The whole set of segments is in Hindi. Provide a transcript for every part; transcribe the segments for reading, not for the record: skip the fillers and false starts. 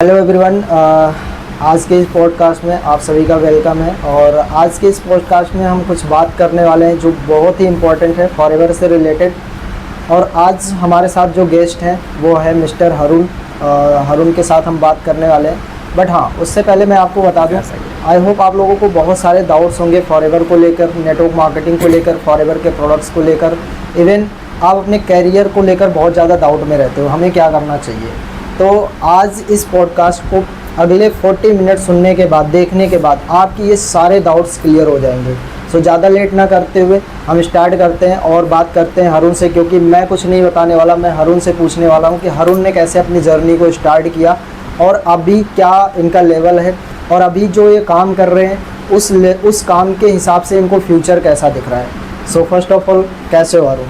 हेलो एवरीवन, आज के इस पॉडकास्ट में आप सभी का वेलकम है। और आज के इस पॉडकास्ट में हम कुछ बात करने वाले हैं जो बहुत ही इम्पोर्टेंट है फॉरएवर से रिलेटेड। और आज हमारे साथ जो गेस्ट हैं वो है मिस्टर हरुण के साथ हम बात करने वाले हैं। बट हाँ, उससे पहले मैं आपको बता दूं, आई होप आप लोगों को बहुत सारे डाउट्स होंगे फॉरएवर को लेकर, नेटवर्क मार्केटिंग को लेकर, फॉरएवर के प्रोडक्ट्स को लेकर, इवन आप अपने कैरियर को लेकर बहुत ज़्यादा डाउट में रहते हो, हमें क्या करना चाहिए। तो आज इस पॉडकास्ट को अगले 40 मिनट सुनने के बाद, देखने के बाद आपकी ये सारे डाउट्स क्लियर हो जाएंगे। सो ज़्यादा लेट ना करते हुए हम स्टार्ट करते हैं और बात करते हैं हरुण से, क्योंकि मैं कुछ नहीं बताने वाला, मैं हरुण से पूछने वाला हूँ कि हरुण ने कैसे अपनी जर्नी को स्टार्ट किया और अभी क्या इनका लेवल है और अभी जो ये काम कर रहे हैं उस काम के हिसाब से इनको फ्यूचर कैसा दिख रहा है। सो फर्स्ट ऑफ ऑल, कैसे हो हरुण?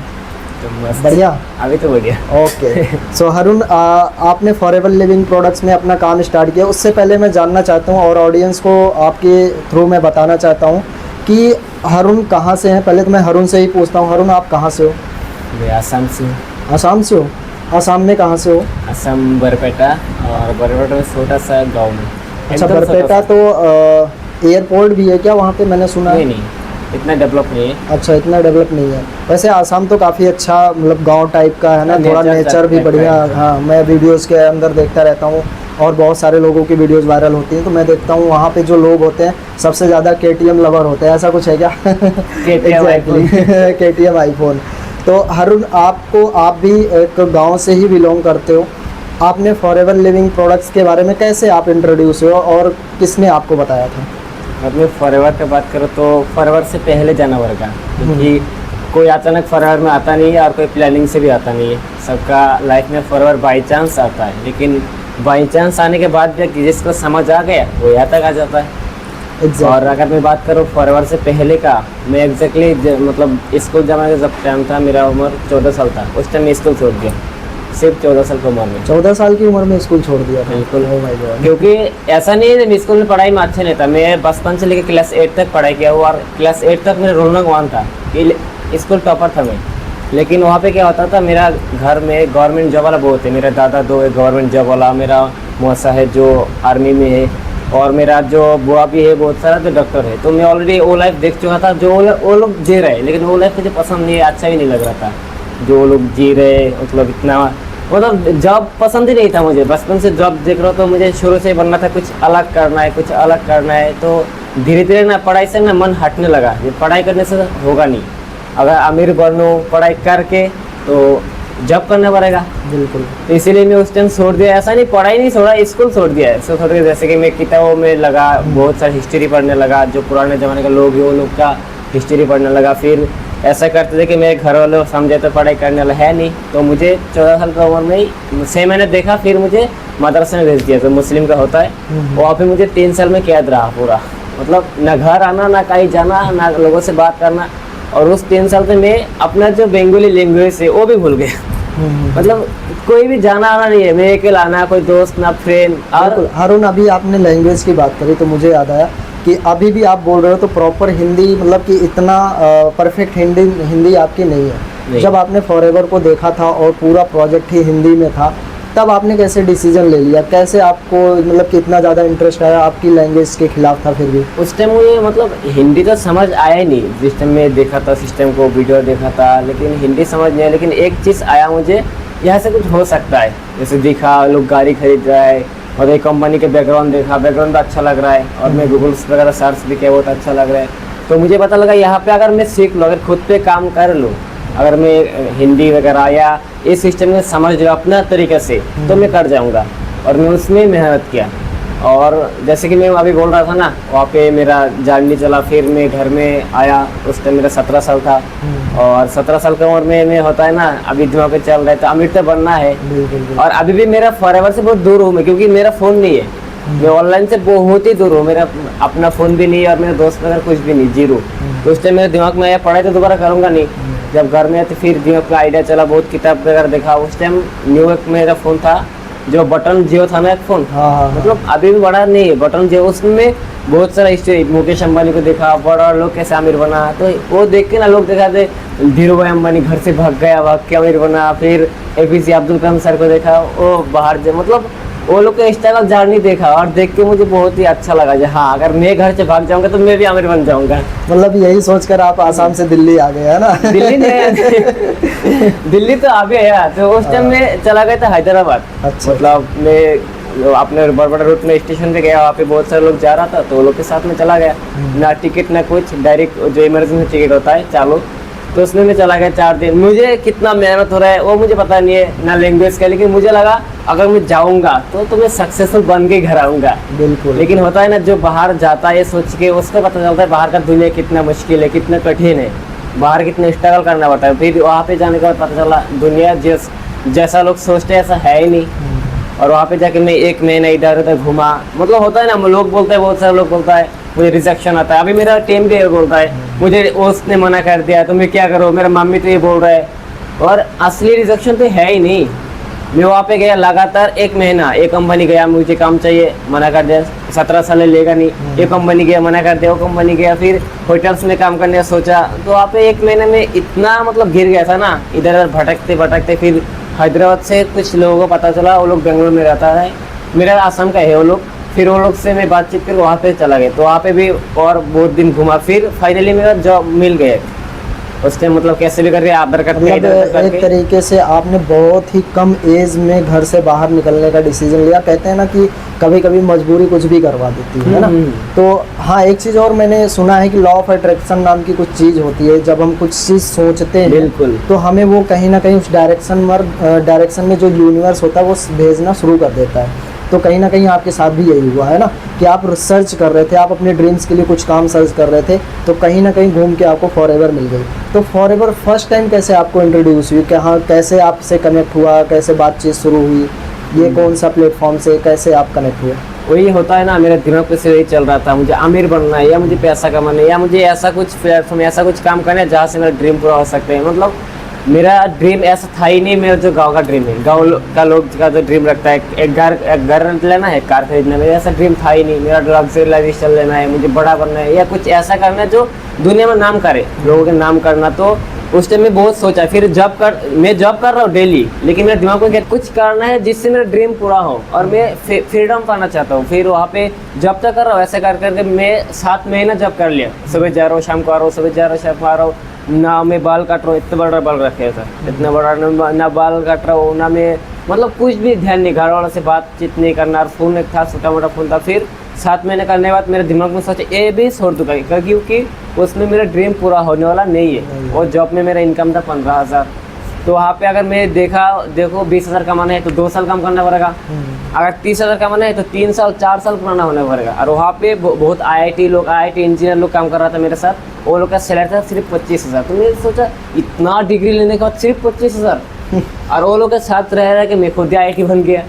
तो मस्त। बढ़िया, अभी तो बढ़िया। ओके। सो हरुण, आपने फॉरएवर लिविंग प्रोडक्ट्स में अपना काम स्टार्ट किया। उससे पहले मैं जानना चाहता हूँ और ऑडियंस को आपके थ्रू मैं बताना चाहता हूँ कि हरुण कहाँ से हैं। पहले तो मैं हरुण से ही पूछता हूँ, हरुण आप कहाँ से हो? मैं आसाम से हूँ। आसाम से हो? आसाम में कहाँ से हो? आसाम बरपेटा, और बरपेटा में छोटा सा गांव में। अच्छा, एकदम छोटा बरपेटा। सा। तो एयरपोर्ट भी है क्या वहाँ पे? मैंने सुना है। नहीं, इतना डेवलप नहीं है। अच्छा, इतना डेवलप नहीं है। वैसे आसाम तो काफ़ी अच्छा, मतलब गांव टाइप का है ना, थोड़ा नेचर भी बढ़िया। हाँ, मैं वीडियोस के अंदर देखता रहता हूँ और बहुत सारे लोगों की वीडियोस वायरल होती हैं, तो मैं देखता हूँ वहाँ पे जो लोग होते हैं सबसे ज़्यादा KTM लवर होते हैं। ऐसा कुछ है क्या? KTM iPhone. तो हरुण, आप भी एक गाँव से ही बिलोंग करते हो। आपने फॉरएवर लिविंग प्रोडक्ट्स के बारे में कैसे आप इंट्रोड्यूस हो और किसने आपको बताया था? मतलब फॉरएवर की बात करो तो फॉरएवर से पहले जानवर का, क्योंकि कोई अचानक फॉरएवर में आता नहीं है और कोई प्लानिंग से भी आता नहीं है। सबका लाइफ में फॉरएवर बाई चांस आता है, लेकिन बाई चांस आने के बाद भी जिसको समझ आ गया वो यहाँ तक आ जाता है। और अगर मैं बात करूँ फॉरएवर से पहले का, मैं एग्जैक्टली मतलब स्कूल जाने का जब टाइम था, मेरा उम्र 14 साल था, उस टाइम मैं स्कूल छोड़ दिया। सिर्फ 14 साल की उम्र में। 14 साल की उम्र में स्कूल छोड़ दिया? बिल्कुल। Oh my God. क्योंकि ऐसा नहीं है, मैं स्कूल में पढ़ाई में अच्छा नहीं था। मैं बचपन से लेकर क्लास 8 तक पढ़ाई किया हुआ, और क्लास 8 तक मेरा रोल नंबर 1 था, स्कूल टॉपर था मैं। लेकिन वहाँ पे क्या होता था, मेरा घर में गवर्नमेंट जॉब वाला बहुत है। मेरा दादा 2 है गवर्नमेंट जॉब वाला, मेरा मौसा है जो आर्मी में है, और मेरा जो बुआ भी है बहुत सारा जो डॉक्टर है। तो मैं ऑलरेडी वो लाइफ देख चुका था जो वो लोग जी रहे, लेकिन वो लाइफ मुझे पसंद नहीं, अच्छा भी नहीं लग रहा था जो वो लोग जी रहे। मतलब इतना, मतलब जॉब पसंद ही नहीं था मुझे। बचपन से जॉब देख रहा हूँ तो मुझे शुरू से ही बनना था, कुछ अलग करना है, कुछ अलग करना है। तो धीरे धीरे ना पढ़ाई से ना मन हटने लगा। ये पढ़ाई करने से होगा नहीं, अगर अमीर बनूँ पढ़ाई करके तो जॉब करना पड़ेगा। बिल्कुल। तो इसीलिए मैं उस टाइम छोड़ दिया। ऐसा नहीं पढ़ाई नहीं छोड़ा, स्कूल छोड़ दिया है। छोड़ के जैसे कि मैं किताबों में लगा, बहुत सारी हिस्ट्री पढ़ने लगा, जो पुराने ज़माने के लोग हैं वो लोग का हिस्ट्री पढ़ने लगा। फिर ऐसा करते थे कि मेरे घर वाले समझे तो पढ़ाई करने वाला है नहीं, तो मुझे 14 साल की उम्र में ही 6 महीने देखा, फिर मुझे मदरसे में भेज दिया, तो मुस्लिम का होता है। वहाँ पे मुझे 3 साल में कैद रहा पूरा। मतलब ना घर आना, ना कहीं जाना, ना लोगों से बात करना। और उस 3 साल में मैं अपना जो बंगाली लैंग्वेज है वो भी भूल गया। मतलब कोई भी जाना आना नहीं है, मैं अकेला, ना कोई दोस्त ना फ्रेंड। और हरुण, अभी आपने लैंग्वेज की बात करी तो मुझे याद आया कि अभी भी आप बोल रहे हो तो प्रॉपर हिंदी, मतलब कि इतना परफेक्ट हिंदी आपकी नहीं है। जब आपने फॉरएवर को देखा था और पूरा प्रोजेक्ट ही हिंदी में था, तब आपने कैसे डिसीजन ले लिया? कैसे आपको, मतलब कितना ज़्यादा इंटरेस्ट आया? आपकी लैंग्वेज के खिलाफ था फिर भी? उस टाइम मुझे मतलब हिंदी तो समझ आया ही नहीं। जिस टाइम में देखा था सिस्टम को, वीडियो देखा था, लेकिन हिंदी समझ नहीं आया। लेकिन एक चीज़ आया मुझे, यहाँ से कुछ हो सकता है। जैसे दिखा लोग गाड़ी खरीद रहा है, और एक कंपनी के बैकग्राउंड देखा, बैकग्राउंड अच्छा लग रहा है, और मैं गूगल वगैरह सर्च भी किया, बहुत अच्छा लग रहा है। तो मुझे पता लगा यहाँ पे अगर मैं सीख लूँ, अगर खुद पे काम कर लूँ, अगर मैं हिंदी वगैरह या इस सिस्टम में समझ लूँ अपना तरीके से, तो मैं कर जाऊँगा। और मैं उसमें मेहनत किया। और जैसे कि मैं अभी बोल रहा था ना, वहाँ पे मेरा जान नहीं चला। फिर मैं घर में आया, उस टाइम मेरा 17 साल था। और 17 साल की उम्र में होता है ना, अभी दिमाग पे चल रहा है तो अमीर तो बनना है। और अभी भी मेरा फॉरएवर से बहुत दूर हूँ मैं, क्योंकि मेरा फ़ोन नहीं है। मैं ऑनलाइन से बहुत ही दूर हूँ, मेरा अपना फ़ोन भी नहीं है, और मेरे दोस्त वगैरह कुछ भी नहीं, जीरो। तो उस टाइम मेरे दिमाग में आया पढ़ाई तो दोबारा करूँगा नहीं। जब घर में आया तो फिर दिमाग का आइडिया चला, बहुत किताब वगैरह देखा। उस टाइम न्यू मेरा फ़ोन था, जो बटन जियो था ना एक फ़ोन। हाँ। मतलब अभी भी बड़ा नहीं है बटन जियो, उसमें बहुत सारा हिस्ट्री। मुकेश अंबानी को देखा, बड़ा लोग कैसे अमीर बना, तो वो देख के ना लोग देखा थे धीरू भाई अंबानी घर से भाग गया, भाग के अमीर बना। फिर APJ अब्दुल कलाम सर को देखा, वो बाहर मतलब वो लोग का स्ट्रगल जर्नी देखा और देख के मुझे बहुत ही अच्छा लगा कि हाँ, अगर मैं घर से भाग जाऊंगा तो मैं भी आमिर बन जाऊंगा। मतलब यही सोचकर आप आसाम से दिल्ली आ गए है ना? दिल्ली नहीं, दिल्ली तो आ गया, तो उस टाइम में चला गया था हैदराबाद। अच्छा। मतलब मैं अपने बड़बड़ा रूट में स्टेशन पे गया, वहाँ पे बहुत सारे लोग जा रहा था तो वो लोग के साथ में चला गया। ना टिकट ना कुछ, डायरेक्ट जो इमरजेंसी टिकट होता है चालू, तो उसमें मैं चला गया 4 दिन। मुझे कितना मेहनत हो रहा है वो मुझे पता नहीं है, ना लैंग्वेज का, लेकिन मुझे लगा अगर मैं जाऊंगा तो मैं सक्सेसफुल बन के घर आऊंगा। बिल्कुल। लेकिन होता है ना, जो बाहर जाता है ये सोच के, उसको पता चलता है बाहर का दुनिया कितना मुश्किल है, कितना कठिन है, बाहर कितना स्ट्रगल करना पड़ता है। फिर वहाँ पे जाने के बाद पता चला दुनिया जैसा लोग सोचते हैं ऐसा है ही नहीं। और वहाँ पे जाके मैं 1 महीना इधर उधर घूमा। मतलब होता है ना, लोग बोलते हैं, बहुत सारे लोग बोलता है मुझे रिजेक्शन आता है। अभी मेरा टीम भी बोलता है मुझे उसने मना कर दिया तो मैं क्या करूँ, मेरा मम्मी तो ये बोल रहा है। और असली रिजेक्शन तो है ही नहीं। मैं वहाँ पे गया लगातार 1 महीना, एक कंपनी गया, मुझे काम चाहिए, मना कर दिया, 17 साल लेगा नहीं। एक कंपनी गया, मना कर दिया, वो कंपनी गया, फिर होटल्स में काम करने का सोचा, तो वहाँ पे 1 महीने में इतना मतलब गिर गया था ना, इधर उधर भटकते भटकते। फिर हैदराबाद से कुछ लोगों को पता चला, वो लोग बेंगलोर में रहता है, मेरा आसाम का है वो लोग। फिर वो लोग से मैं बातचीत कर वहाँ पे चला गया, तो वहाँ पे भी और बहुत दिन घुमा। फिर फाइनली मेरा जॉब मिल गया उस टाइम। मतलब कैसे भी करके आधार कार्ड में मतलब एक तरीके से आपने बहुत ही कम एज में घर से बाहर निकलने का डिसीजन लिया। कहते हैं ना कि कभी कभी मजबूरी कुछ भी करवा देती है ना। तो हाँ, एक चीज़ और मैंने सुना है कि लॉ ऑफ अट्रैक्शन नाम की कुछ चीज़ होती है। जब हम कुछ चीज़ सोचते हैं बिल्कुल, तो हमें वो कहीं ना कहीं उस डायरेक्शन में जो यूनिवर्स होता है वो भेजना शुरू कर देता है। तो कहीं ना कहीं आपके साथ भी यही हुआ है ना कि आप रिसर्च कर रहे थे, आप अपने ड्रीम्स के लिए कुछ काम सर्च कर रहे थे, तो कहीं ना कहीं घूम के आपको फॉरएवर मिल गई। तो फॉरएवर फर्स्ट टाइम कैसे आपको इंट्रोड्यूस हुई, कि हाँ कैसे आपसे कनेक्ट हुआ, कैसे बातचीत शुरू हुई, ये कौन सा प्लेटफॉर्म से कैसे आप कनेक्ट हुए? वही होता है ना, मेरे दिमाग पे से वही चल रहा था, मुझे अमीर बनना है, या मुझे पैसा कमाना है, या मुझे ऐसा कुछ प्लेटफॉर्म, ऐसा कुछ काम करना है जहाँ से मेरा ड्रीम पूरा हो सकता है। मतलब मेरा ड्रीम ऐसा था ही नहीं। मेरा जो गांव का ड्रीम है, गांव का लोग का जो ड्रीम रखता है, एक घर लेना है, कार खरीदना है, मेरा ऐसा ड्रीम था ही नहीं। मेरा लग्जरी लाइफस्टाइल लेना है, मुझे बड़ा बनना है, या कुछ ऐसा करना है जो दुनिया में नाम करे, लोगों के नाम करना। तो उस टाइम में बहुत सोचा। फिर मैं जॉब कर रहा हूँ डेली, लेकिन मेरे दिमाग में कुछ करना है जिससे मेरा ड्रीम पूरा हो और मैं फ्रीडम पाना चाहता हूँ। फिर वहाँ पे जॉब तक कर रहा हूँ, ऐसे कर करके मैं 7 महीना जॉब कर लिया। सुबह जा रहा हूँ, शाम को आ रहा हूँ, सुबह जा रहा हूँ, शाम को आ रहा हूँ। ना मैं बाल काट रहा हूँ, इतना बड़ा बाल रखे था, इतना बड़ा ना बाल काट रहा हूँ, ना मैं मतलब कुछ भी ध्यान नहीं, घर वालों से बातचीत नहीं करना। और फ़ोन एक था, छोटा मोटा फ़ोन था। फिर 7 महीने करने के बाद मेरे दिमाग में सोचा ये भी छोड़ दूँगा, क्योंकि उसमें मेरा ड्रीम पूरा होने वाला नहीं है। और जॉब में मेरा इनकम था 15,000। तो वहाँ पे अगर मैं देखो 20,000 कमाना है तो 2 साल काम करना पड़ेगा। अगर 30,000 कमाना है तो 3 साल 4 साल पुराना होना पड़ेगा। और वहाँ पे बहुत IIT इंजीनियर लोग काम कर रहा था मेरे साथ, वो लोग का सैलरी था सिर्फ 25,000। तो मैंने सोचा इतना डिग्री लेने के बाद सिर्फ 25,000 और वो लोग के साथ रह रहा कि मैं खुद ही IIT बन गया।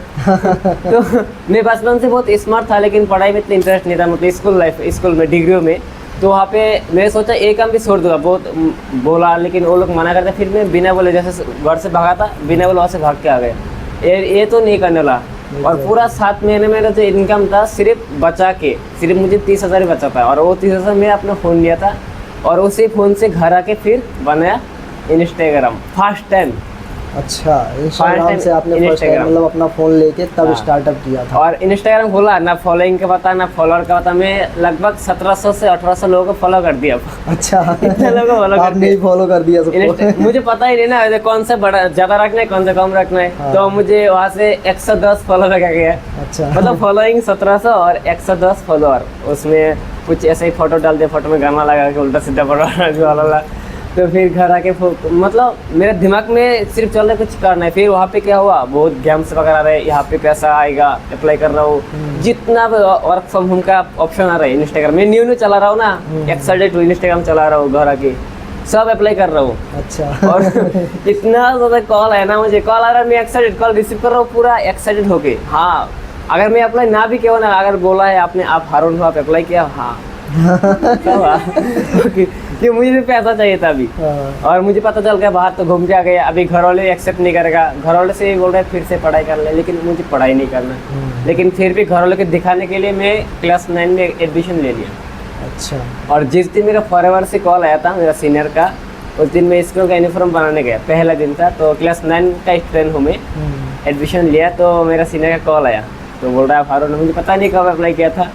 तो मैं बचपन से बहुत स्मार्ट था, लेकिन पढ़ाई में इतना इंटरेस्ट नहीं था, मतलब स्कूल में डिग्रियों में। तो वहाँ पे मैंने सोचा एक काम भी छोड़ दूंगा, बहुत बोला, लेकिन वो लोग मना करते। फिर मैं बिना बोले, जैसे घर से भागा था, बिना बोले वहाँ से भाग के आ गए, ये तो नहीं करने वाला। और पूरा 7 महीने मेरा जो इनकम था सिर्फ बचा के, सिर्फ मुझे 30,000 ही बचा था। और वो 30,000 मैं अपना फ़ोन लिया था और उसी फ़ोन से घर आके फिर बनाया इंस्टाग्राम फर्स्ट टाइम। अच्छा, इंस्टाग्राम से आपने फर्स्ट टाइम मतलब अपना फ़ोन लेके तब स्टार्टअप किया था? और इंस्टाग्राम खोला, ना फॉलोइंग का पता ना फॉलोअर का पता। मैं लगभग 1700 से 1800 लोगों को फॉलो कर दिया। अच्छा, इतने लोगों को फॉलो आपने ही फॉलो कर दिया सबको? मुझे पता ही नहीं ना कौन सा बड़ा ज़्यादा रखना है, कौन सा कम रखना है। हाँ। तो मुझे वहाँ से 110 फॉलो रखा गया। अच्छा, मतलब फॉलोइंग 1700 और 110 फॉलोअर। उसमें कुछ ऐसे ही फोटो डाल दिया, फोटो में गाना लगा के उल्टा सीधा पड़ा। तो फिर घर आके मतलब मेरे दिमाग में सिर्फ चल रहा है कुछ करना है। फिर वहाँ पे क्या हुआ, बहुत गेम्स वगैरह आ रहे, यहाँ पे पैसा आएगा, अप्लाई कर रहा हूँ। जितना वर्क फ्रॉम होम का ऑप्शन आ रहा है इंस्टाग्राम में, न्यू चला रहा हूँ ना, एक्साइटेड इंस्टाग्राम चला रहा हूँ, घर आके सब अप्लाई कर रहा हूँ। अच्छा। और इतना ज़्यादा कॉल है ना, मुझे कॉल आ रहा है, मैं एक्साइटेड कॉल रिसीव कर रहा हूँ पूरा एक्साइटेड होके। हाँ, अगर मैं अप्लाई ना भी किया हो ना, अगर बोला है आपने आप हारून हो, आप अप्लाई किया, हाँ कि मुझे भी पैसा चाहिए था अभी। और मुझे पता चल गया बाहर तो घूम के आ गया। अभी घर वाले एक्सेप्ट नहीं करेगा, घर वाले से बोल रहे फिर से पढ़ाई कर ले, लेकिन मुझे पढ़ाई नहीं करना। लेकिन फिर भी घर वाले को दिखाने के लिए मैं क्लास 9 में एडमिशन ले लिया। अच्छा। और जिस दिन मेरा फॉरएवर से कॉल आया था मेरा सीनियर का, उस दिन मैं स्कूल का यूनिफॉर्म बनाने गया, पहला दिन था। तो क्लास 9 का स्टूडेंट हूँ मैं, एडमिशन लिया। तो मेरा सीनियर का कॉल आया तो बोल रहा है फारूक ने मुझे पता नहीं कब अप्लाई किया था,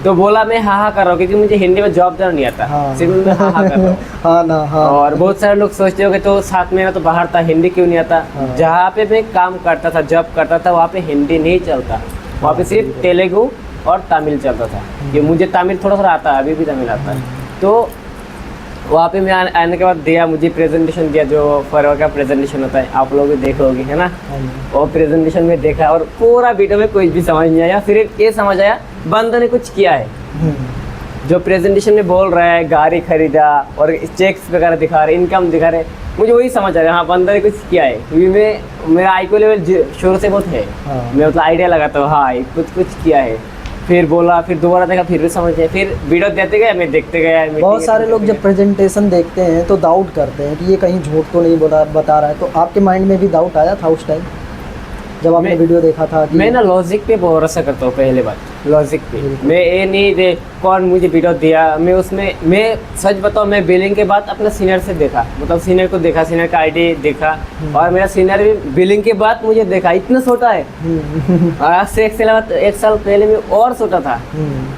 तो बोला मैं हाँ हाँ कर रहा हूँ क्योंकि मुझे हिंदी में जॉब देना नहीं आता, हाँ। सिर्फ मैं हाँ हाँ कर रहा हूँ। हाँ ना, हाँ। और बहुत सारे लोग सोचते होंगे तो साथ में ना तो बाहर था, हिंदी क्यों नहीं आता? हाँ। जहाँ पे मैं काम करता था, जॉब करता था, वहाँ पे हिंदी नहीं चलता, वहाँ पे सिर्फ तेलुगु और तमिल चलता था। कि मुझे तमिल थोड़ा थोड़ा आता है, अभी भी तमिल आता है। तो वहाँ पे मैं आने के बाद दिया, मुझे प्रेजेंटेशन दिया, जो फॉरवर्ड का प्रेजेंटेशन होता है, आप लोग भी देखे होंगे, है ना। हाँ जी। और प्रेजेंटेशन में देखा और पूरा वीडियो में कुछ भी समझ नहीं आया, सिर्फ ये समझ आया बंदे ने कुछ किया है। जो प्रेजेंटेशन में बोल रहा है गाड़ी खरीदा और चेक्स वगैरह दिखा रहे, इनकम दिखा रहे, मुझे वही समझ आ रहा है हाँ बंदे ने कुछ किया है। क्योंकि मेरा आईक्यू लेवल शुरू से बहुत है, हाँ। मैं मतलब आइडिया लगाता हूँ हाँ कुछ किया है। फिर बोला, फिर दोबारा देखा, फिर भी समझ गया, फिर वीडियो देते गए, मैं देखते गया। बहुत सारे लोग जब प्रेजेंटेशन देखते हैं तो डाउट करते हैं कि ये कहीं झूठ तो नहीं बता रहा है, तो आपके माइंड में भी डाउट आया था उस टाइम जब आपने वीडियो देखा था कि मैं ना लॉजिक पे भरोसा करता हूँ, पहले बात लॉजिक पे। मैं ये नहीं दे कौन मुझे वीडियो दिया, मैं सच बताऊँ, मैं बिलिंग के बाद अपने सीनियर से देखा, मतलब सीनियर को देखा, सीनियर का आईडी देखा, और मेरा सीनियर भी बिलिंग के बाद मुझे देखा, इतना छोटा है। आज से एक साल पहले में और छोटा था।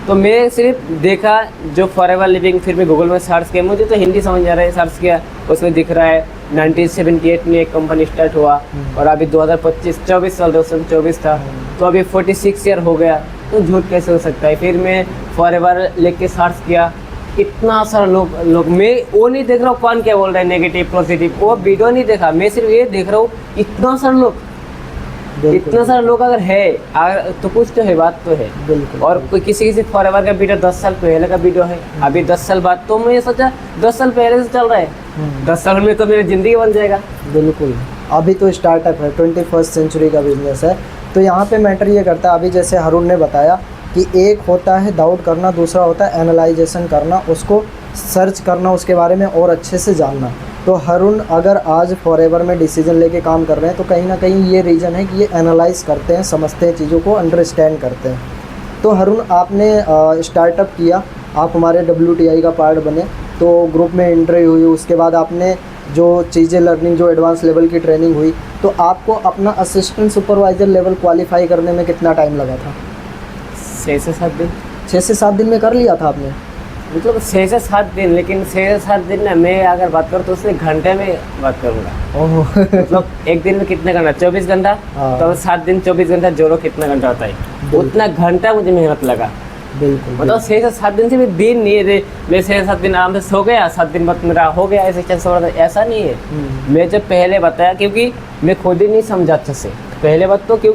तो मैं सिर्फ देखा जो फॉरएवर लिविंग, फिर मैं गूगल में सर्च किया, मुझे तो हिंदी समझ आ रहा है, सर्च किया, उसमें दिख रहा है 1978 में एक कंपनी स्टार्ट हुआ और अभी 24 साल 2024 था, तो अभी 46 ईयर हो गया, तो झूठ कैसे हो सकता है। फिर मैं फॉरएवर लिख के सर्च किया, इतना सारा लोग मैं वो नहीं देख रहा हूँ कौन क्या बोल रहा है, नेगेटिव पॉजिटिव, वो वीडियो नहीं देखा, मैं सिर्फ ये देख रहा हूँ इतना सारा लोग अगर तो कुछ तो है, बात तो है। बिल्कुल। और कोई किसी फॉरएवर का वीडियो 10 साल पहले का वीडियो है, अभी 10 साल बाद, तो मैं सोचा 10 साल पहले से चल रहा है, 10 साल में तो मेरी ज़िंदगी बन जाएगा। बिल्कुल, अभी तो स्टार्टअप है, 21st सेंचुरी का बिजनेस है। तो यहाँ पे मैटर ये करता है, अभी जैसे हरुण ने बताया कि एक होता है डाउट करना, दूसरा होता है एनालाइजेशन करना, उसको सर्च करना, उसके बारे में और अच्छे से जानना। तो हरुण अगर आज फॉरएवर में डिसीजन लेके काम कर रहे हैं तो कहीं ना कहीं ये रीज़न है कि ये एनालाइज करते हैं, समझते हैं चीज़ों को, अंडरस्टैंड करते हैं। तो हरुण आपने स्टार्टअप किया, आप हमारे WTI का पार्ट बने, तो ग्रुप में एंट्री हुई, उसके बाद आपने जो चीज़ें लर्निंग, जो एडवांस लेवल की ट्रेनिंग हुई, तो आपको अपना असिस्टेंट सुपरवाइज़र लेवल क्वालिफाई करने में कितना टाइम लगा था? 6 से 7 दिन। 6 से 7 दिन में कर लिया था आपने? मतलब 6 से 7 दिन, लेकिन 6 से 7 दिन ना, मैं अगर बात करूँ तो उसमें घंटे में बात करूँगा। ओह। मतलब एक दिन में कितना घंटा, 24 घंटा, हाँ। तो 7 दिन 24 घंटा जोड़ो कितना घंटा होता है, उतना घंटा मुझे मेहनत लगा। बिल्कुल। मतलब 6 से 7 दिन से भी दिन नहीं है, मैं 6 से 7 दिन आराम से सो गया, 7 दिन बाद मेरा हो गया ऐसे चल रहा था, ऐसा नहीं है। मैं जब पहले बताया, क्योंकि मैं खुद ही नहीं समझा अच्छे से, पहले बात तो क्यों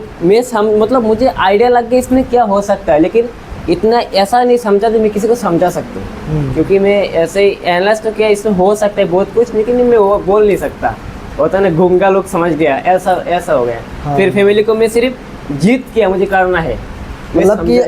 मतलब मुझे आइडिया लग गया इसमें क्या हो सकता है, लेकिन इतना ऐसा नहीं समझा तो मैं किसी को समझा सकता हूँ। क्योंकि मैं ऐसे ही एनालाइज तो किया, इसमें हो सकता है बहुत कुछ, लेकिन मैं वो बोल नहीं सकता, होता ना गूंगा लोग समझ गया, ऐसा हो गया। हाँ। फिर फैमिली को मैं सिर्फ जीत किया, मुझे करना है। मतलब कि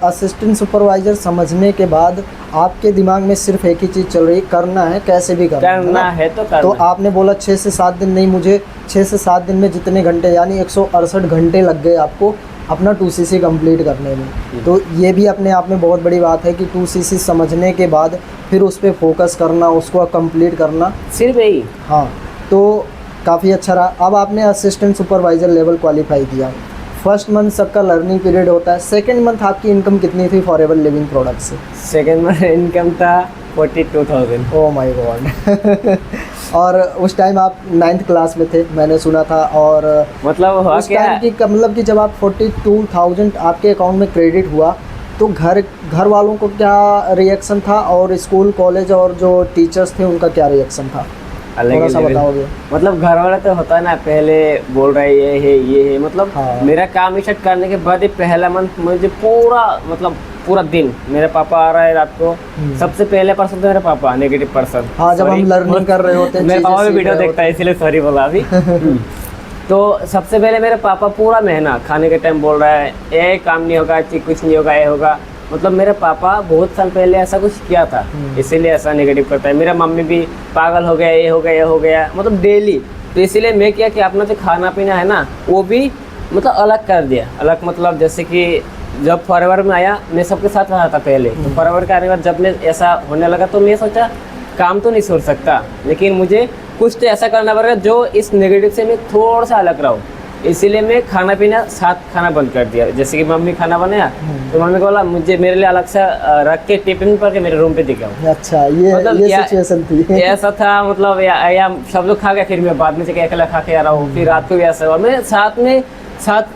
असिस्टेंट सुपरवाइजर समझने के बाद आपके दिमाग में सिर्फ एक ही चीज़ चल रही है, करना है, कैसे भी करना है तो करना। तो आपने बोला 6 से 7 दिन नहीं, मुझे 6 से 7 दिन में जितने घंटे, यानी 168 घंटे लग गए आपको अपना 2CC कंप्लीट करने में। तो ये भी अपने आप में बहुत बड़ी बात है कि 2CC समझने के बाद फिर उस पर फोकस करना, उसको कंप्लीट करना, सिर्फ यही। हाँ, तो काफ़ी अच्छा रहा। अब आपने असिस्टेंट सुपरवाइज़र लेवल क्वालिफाई किया, फर्स्ट मंथ सबका लर्निंग पीरियड होता है, सेकेंड मंथ आपकी इनकम कितनी थी फॉरएवर लिविंग प्रोडक्ट से? सेकेंड मंथ इनकम था 42,000। Oh my God. और उस टाइम आप 9th क्लास में थे, मैंने सुना था। और मतलब उस टाइम की मतलब कि जब आप 42,000 आपके अकाउंट में क्रेडिट हुआ, तो घर वालों को क्या रिएक्शन था, और स्कूल कॉलेज और जो टीचर्स थे उनका क्या रिएक्शन था, थोड़ा सा बताओगे? मतलब घर वाला तो होता है ना, पहले बोल रहा है ये है मतलब। हाँ। मेरा काम स्टार्ट करने के बाद ही पहला मंथ मुझे पूरा दिन मेरे पापा आ रहा है रात को, सबसे पहले पर्सन तो मेरा पापा, नेगेटिव पर्सन। हाँ, जब हम लर्निंग कर रहे होते हैं, मेरे पापा भी वीडियो देखता है इसलिए सॉरी बोला अभी। तो सबसे पहले मेरे पापा पूरा महीना खाने के टाइम बोल रहा है ये काम नहीं होगा, कुछ नहीं होगा, ये होगा। मतलब मेरे पापा बहुत साल पहले ऐसा कुछ किया था, इसीलिए ऐसा नेगेटिव करता है। मेरा मम्मी भी पागल हो गया, ये हो गया, ये हो गया, मतलब डेली। तो इसीलिए मैं क्या कि अपना जो खाना पीना है ना, वो भी मतलब अलग कर दिया। अलग मतलब जैसे कि जब फॉरएवर में आया, मैं सबके साथ रहा था पहले, तो फॉरएवर के आने के बाद जब मैं ऐसा होने लगा, तो मैं सोचा काम तो नहीं छोड़ सकता, लेकिन मुझे कुछ तो ऐसा करना पड़ेगा जो इस नेगेटिव से मैं थोड़ा सा अलग रहूँ। इसीलिए मैं खाना पीना साथ खाना बंद कर दिया। जैसे कि मम्मी खाना बनाया तो मम्मी को बोला मुझे मेरे लिए अलग से रख के टिफिन पर के मेरे रूम पे दिखाओ। अच्छा, ये सिचुएशन थी। ऐसा था मतलब या सब लोग खा गए, फिर मैं बाद में से अकेला खा के आ रहा हूँ। फिर रात को भी ऐसा हुआ, मैं साथ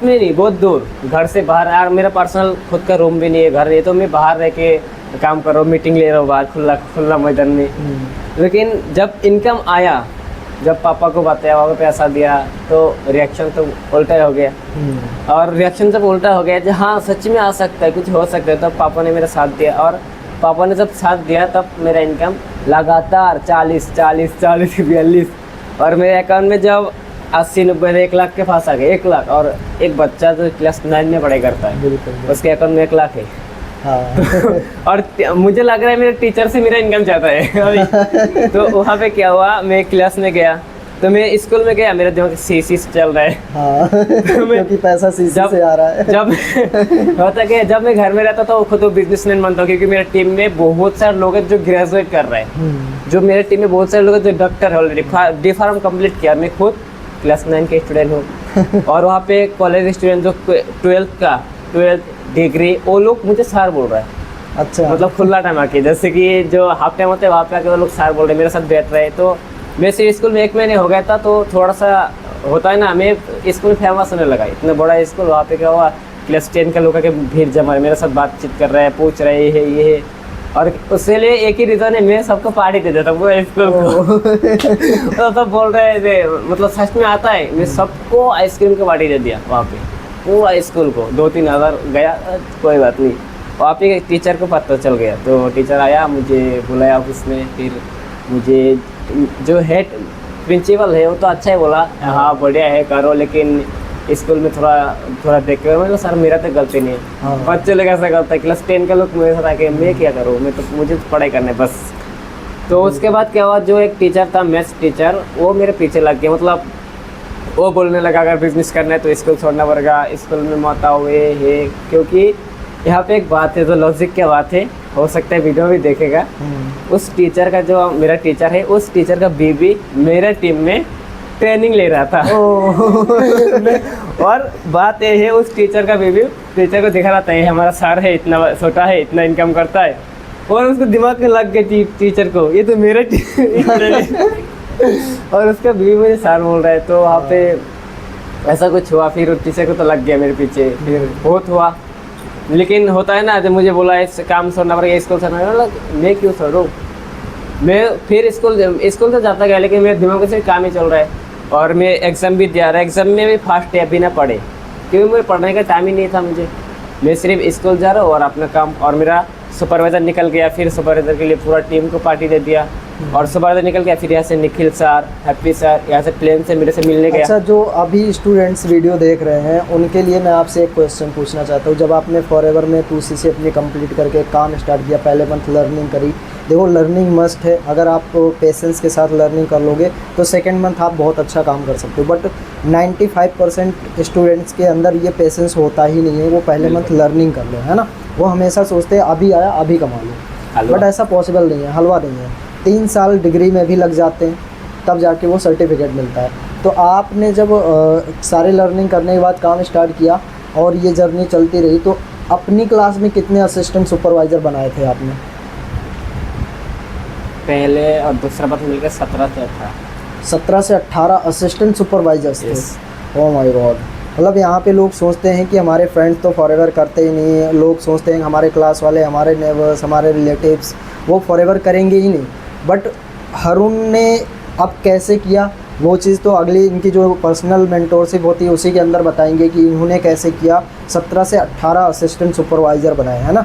में नहीं, बहुत दूर घर से बाहर। यार मेरा पर्सनल खुद का रूम भी नहीं है, घर नहीं, तो मैं बाहर रह के काम कर रहा हूँ, मीटिंग ले रहा हूँ बाहर खुला मैदान में। लेकिन जब इनकम आया, जब पापा को बताया, वहाँ पे पैसा दिया, तो रिएक्शन तो उल्टा हो गया। और रिएक्शन जब उल्टा हो गया, हाँ सच में आ सकता है, कुछ हो सकता है, तब पापा ने मेरा साथ दिया। और पापा ने जब साथ दिया तब मेरा इनकम लगातार 40, 42, और मेरे अकाउंट में जब 80-90 1 लाख के पास आ गए, 1 लाख। और एक बच्चा जो क्लास 9 में पढ़ाई करता है, उसके अकाउंट में 1 लाख है। हाँ। और मुझे लग रहा है मेरे टीचर से मेरा इनकम चाहता है अभी। तो वहाँ पे क्या हुआ, मैं क्लास में गया, तो मैं स्कूल में गया, मेरा दिमाग सीसी से चल रहा है। हाँ। तो क्योंकि पैसा सीसी से आ रहा है। जब होता क्या, जब मैं घर में रहता था, खुद तो बिजनेसमैन बनता हूँ, क्योंकि मेरे टीम में बहुत सारे लोग हैं जो ग्रेजुएट कर रहे हैं। जो मेरे टीम में बहुत सारे लोग हैं जो डॉक्टर है, ऑलरेडी डी फार्म कंप्लीट किया। मैं खुद क्लास 9 के स्टूडेंट हूँ। और वहाँ पे कॉलेज स्टूडेंट जो 12th डिग्री, वो लोग मुझे सर बोल रहा है। अच्छा, मतलब खुला टाइम आके, जैसे कि जो हाफ टाइम होते हैं वहाँ पे आके वो लोग सर बोल रहे हैं, मेरे साथ बैठ रहे हैं। तो मैं सिर्फ स्कूल में 1 महीने हो गया था, तो थोड़ा सा होता है ना, मैं स्कूल में फेमस होने लगा। इतना बड़ा स्कूल, वहाँ पे क्या हुआ, क्लास 10 के लोगों के भीड़ जमा है, मेरे साथ बातचीत कर रहे हैं, पूछ रहे हैं ये है। और उसके लिए एक ही रीज़न है, मैं सबको पार्टी दे देता हूँ पूरे स्कूल को। तो सब बोल रहे थे, मतलब सच में आता है, मैं सबको आइसक्रीम की पार्टी दे दिया वहाँ पे, पूरा स्कूल को। 2-3 हज़ार गया, कोई बात नहीं। वहाँ पे टीचर को पता चल गया, तो टीचर आया, मुझे बुलाया ऑफिस में। फिर मुझे जो हेड प्रिंसिपल है वो तो अच्छा है, बोला हाँ बढ़िया है करो, लेकिन स्कूल में थोड़ा देख के, मतलब सर मेरा तो गलती नहीं है, बच्चे लोग ऐसा करता है, क्लास 10 के लोग मेरे साथ आके मैं क्या करूँ, मुझे तो पढ़ाई करना है बस। तो उसके बाद क्या हुआ, जो एक टीचर था मैथ्स टीचर, वो मेरे पीछे लग गया। मतलब वो बोलने लगा अगर बिजनेस करना है तो स्कूल छोड़ना पड़ेगा, स्कूल में मत आओ ये है। क्योंकि यहाँ पे एक बात है, जो लॉजिक क्या बात है, हो सकता है वीडियो भी देखेगा। उस टीचर का, जो मेरा टीचर है, उस टीचर का बीबी मेरे टीम में ट्रेनिंग ले रहा था। और बात ये है, उस टीचर का बीबी टीचर को दिखा रहा था, ये हमारा सर है, इतना छोटा है, इतना इनकम करता है। और उसको दिमाग में लग गया टीचर को, ये तो मेरा और उसका बीवी मुझे सर बोल रहा है। तो वहाँ पे ऐसा कुछ हुआ, फिर टीचर को तो लग गया मेरे पीछे, फिर बहुत हुआ। लेकिन होता है ना, जब मुझे बोला इस काम छोड़ना पड़ेगा, स्कूल छोड़ना पड़ेगा, मैं क्यों छोड़ूँ। मैं फिर स्कूल तो जाता गया, लेकिन मेरे दिमाग से काम ही चल रहा है। और मैं एग्ज़ाम भी दिया रहा, एग्ज़ाम में भी फर्स्ट है बिना पढ़े, क्योंकि मुझे पढ़ने का टाइम ही नहीं था मुझे। मैं सिर्फ स्कूल जा रहा हूँ और अपना काम। और मेरा सुपरवाइज़र निकल गया, फिर सुपरवाइज़र के लिए पूरा टीम को पार्टी दे दिया। और सुपरवाइज़र निकल गया, फिर यहाँ से निखिल सर, हैप्पी सर, यहाँ से प्लेन से मेरे से मिलने गया। अच्छा, जो अभी स्टूडेंट्स वीडियो देख रहे हैं उनके लिए मैं आपसे एक क्वेश्चन पूछना चाहता हूँ। जब आपने फॉरएवर में 2CC अपनी कंप्लीट करके काम स्टार्ट किया, पहले मंथ लर्निंग करी, देखो लर्निंग मस्ट है। अगर आप पेशेंस के साथ लर्निंग कर लोगे तो सेकेंड मंथ आप बहुत अच्छा काम कर सकते हो। बट 95% स्टूडेंट्स के अंदर ये पेशेंस होता ही नहीं है, वो पहले मंथ लर्निंग कर लो, है ना। वो हमेशा सोचते हैं अभी आया अभी कमा लो, बट ऐसा पॉसिबल नहीं है, हलवा नहीं है। 3 साल डिग्री में भी लग जाते हैं, तब जाके वो सर्टिफिकेट मिलता है। तो आपने जब सारे लर्निंग करने के बाद काम स्टार्ट किया और ये जर्नी चलती रही, तो अपनी क्लास में कितने असिस्टेंट सुपरवाइज़र बनाए थे आपने? पहले और दूसरा बात मिलकर 17 से 18 असिस्टेंट सुपरवाइजर्स थे। Oh my God. मतलब यहाँ पे लोग सोचते हैं कि हमारे फ्रेंड्स तो फॉरएवर करते ही नहीं है, लोग सोचते हैं हमारे क्लास वाले, हमारे नेबर्स, हमारे रिलेटिव्स वो फॉरएवर करेंगे ही नहीं। बट हरुण ने अब कैसे किया वो चीज़ तो अगली इनकी जो पर्सनल मेंटोरशिप होती है उसी के अंदर बताएंगे कि इन्होंने कैसे किया। 17 से 18 असिस्टेंट सुपरवाइज़र बनाए, है ना।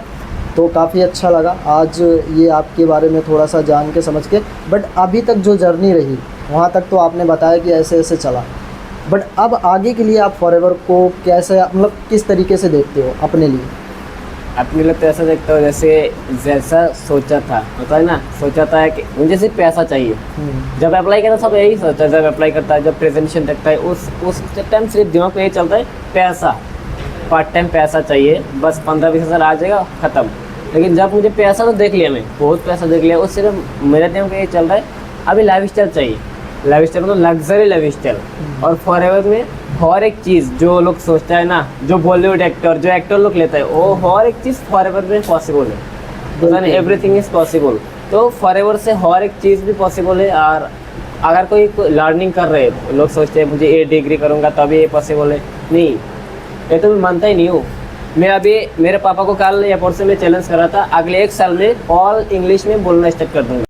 तो काफ़ी अच्छा लगा आज ये आपके बारे में थोड़ा सा जान के समझ के। बट अभी तक जो जर्नी रही वहाँ तक तो आपने बताया कि ऐसे ऐसे चला, बट अब आगे के लिए आप फॉरएवर को कैसे, मतलब किस तरीके से देखते हो अपने लिए? अपने लिए तो ऐसा देखता हूँ जैसा सोचा था, होता है ना, सोचा था कि मुझे सिर्फ पैसा चाहिए। जब अप्लाई करता सब यही सोचता है, जब अप्लाई करता है, जब प्रेजेंटेशन देखता है, उस टाइम सिर्फ दिमाग में यही चलता है पैसा, पार्ट टाइम पैसा चाहिए, बस 15-20 हज़ार आ जाएगा ख़त्म। लेकिन जब मुझे पैसा तो देख लिया, मैं बहुत पैसा देख लिया, उससे मेरे दिमाग में यही चल रहा है अभी लाइफ स्टाइल चाहिए। लाइफ स्टाइल मतलब लग्जरी लाइफ स्टाइल। और फॉरएवर में हर एक चीज़ जो लोग सोचता है ना, जो बॉलीवुड एक्टर, जो एक्टर लोग लेता है, वो हर एक चीज़ फॉरएवर में पॉसिबल है। पता नहीं, एवरीथिंग इज पॉसिबल। तो फॉरएवर से हर एक चीज़ भी पॉसिबल है। और अगर कोई लर्निंग कर रहे हैं, लोग सोचते हैं मुझे ये डिग्री करूँगा तभी ये पॉसिबल है, नहीं, ये तो मैं मानता ही नहीं हूँ। मैं अभी मेरे पापा को कल एयरपोर्ट से मैं चैलेंज कर रहा था, अगले 1 साल में ऑल इंग्लिश में बोलना स्टार्ट कर दूँगा।